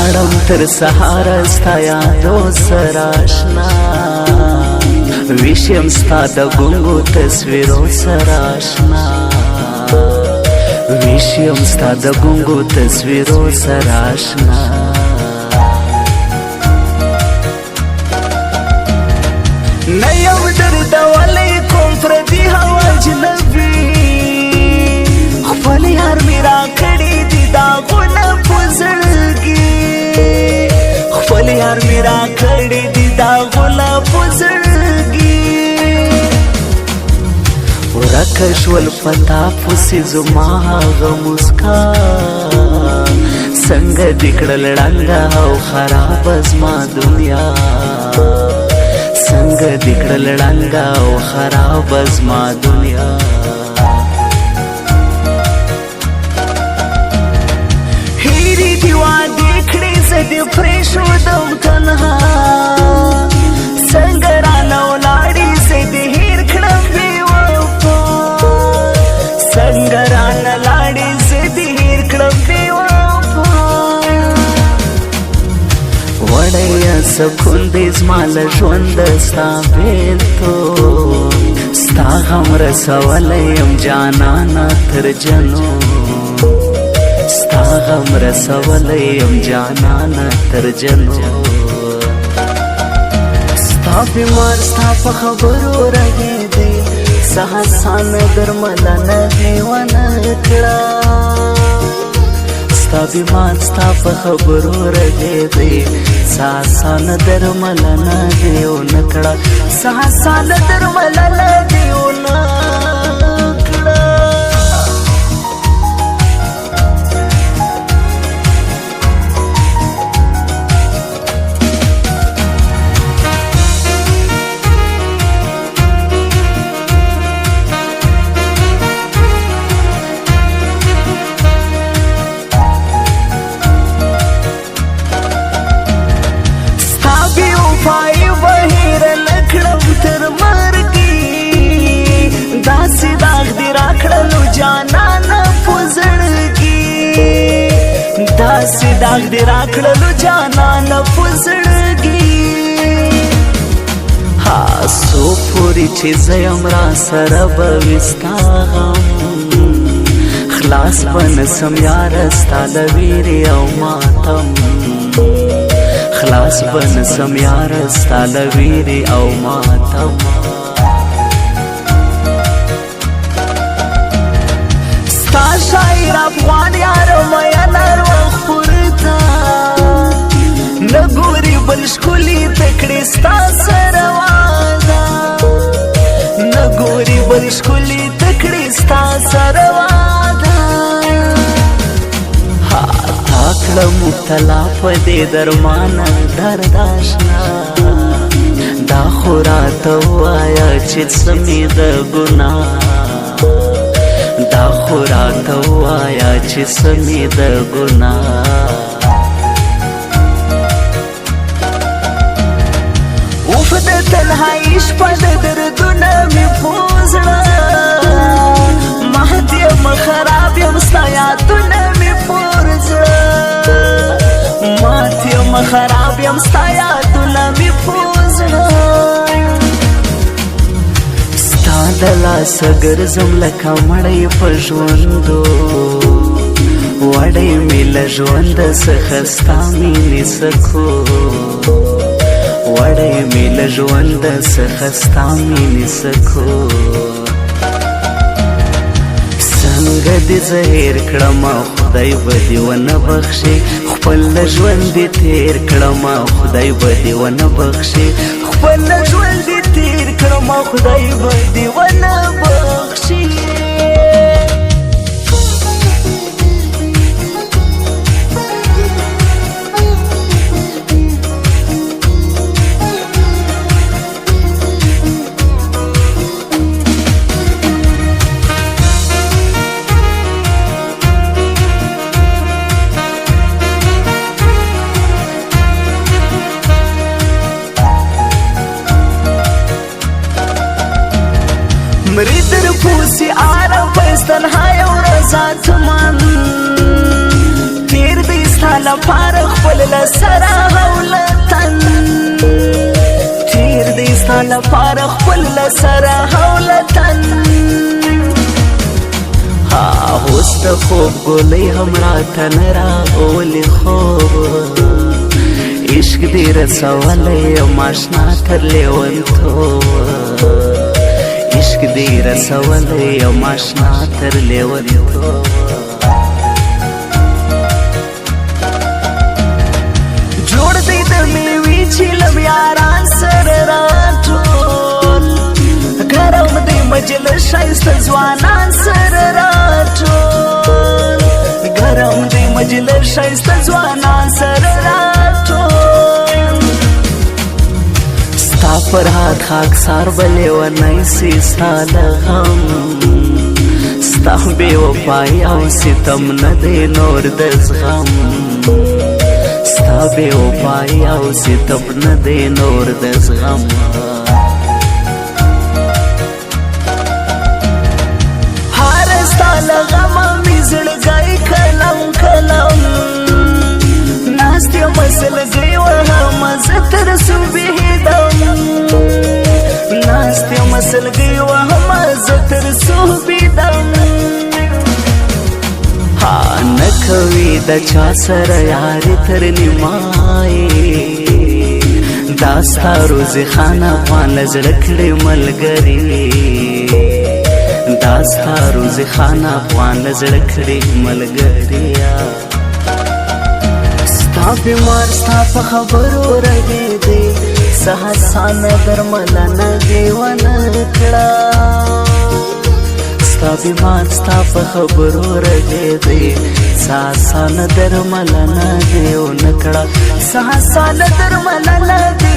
لاړم تر سهار ستا یادو سره آشنا ویشم ستا د ګونګو تصویرو سره آشنا ویشم ستا د ګونګو تصویرو سره آشنا نه یم دردولی کوم پردي هوا اجنبي خپل یار مې راکړي دي داغونه په زړګي خپل یار مې راکړي دي داغونه په زړګي ورکه شول پتا پسې زما هغه مسکا څنګه دې کړل ړنګه او خراب زما دنیا څنګه دې کړل ړنګه او خراب زما دنیا هیرې دې وعدې کړې زه دې پرېښودم تنها څنګه رانه ولاړې زه دې هېر کړم بې وفا څنګه رانه لاړې زه دې هېر کړم بې وفا وړیا سکون دې زما له ژونده ستا بېلتون ستا غم رسولی یم جانانه تر جنون ستا غم رسولی یم جانانه تر جنون ستا بیمار ستا په خبرو رغېدی څه اسانه درملنه دې ونه کړه ستا بیمار ستا په خبرو رغېدی څه اسانه درملنه دې ونه کړه څه اسانه درملنه دې ونه کړه پای بهیر لکړم تر مرګي داسې داغ دې راکړلو جانانه په زړګي داسې داغ دې راکړلو جانانه په زړګي ها څو پورې چې زه یم را سره به وي ستا غم خلاص به نسم یاره ستا له ویرې او ماتم خلاص بنسم یار ستا له ویرې او ماتم ستا شاعر افغان یار مین ارواح پورته نه ګوري بل ښکلي ته کړې ستا سره واده نه ګوري بل ښکلي ته کړې ستا سره واده کړه مبتلا په دې درمانه درد آشنا دا خو راته ووایه چې څه مې د ګناه دا خو راته ووایه چې څه مې د ګناه اوف د تنهایي شپه د دردونه مې په زړه مهد یم خراب یم ستا یادونه مې پر زړه مات یم خراب یم ستا یادونه مې په زړه ستا د لاسه ګرځم لکه مړی په ژوندو وړی مې له ژونده څخه ستا مینې سکو وړی مې له ژونده څخه ستا مینې سکو څنګه دې زه هېر کړم خدای به دې ونه بخښي خپل ژوند دې تېر کړم خدای به دې ونه بخښي خپل ژوند دې تېر کړم خدای به دې ونه بخښي مری در پوسی آرام پستن های و رزات من تیر دیستا ستاله پاره خپل لسره هولتن تیر دی ستاله پاره خپل لسره هولتن اوس د خوب ګولۍ هم راته نه راغولې خوب عشق دې رسولی یم اشنا تر لیونتوب عشق دې رسولی یم اشنا تر لیونتوب جوړ دی د میوې چیلم یاران سره راټول ګرم دی مجلس ښایسته ځوانان سره راټول ګرم دی مجلس ښایسته ځوانان سره راټول ستا پر هات خاکسار به لیونی سي ستا له غم ستا بې وفایي او ستم نه دی نور د زغم ستا بې وفایي او ستم نه دی نور د زغم لغما می زړګی کلم کلم ناست یم سلګی وهم زه تر صبحېدم ناست یم سلګی وهم زه تر صبحېدم نه کوي د چا سره یاري تر نیمایې دا ستا روزي خان افغان له زړه کړې ملګري دا ستا روزي خان افغان له زړه کړې ملګریا ستا بیمار ستا په خبرو رغېدې څه حسانه درملنه دې ونه کړه ستا بیمار ستا په خبرو رغېدې څه حسانه درملنه دې ونه کړه څه حسانه درملنه دې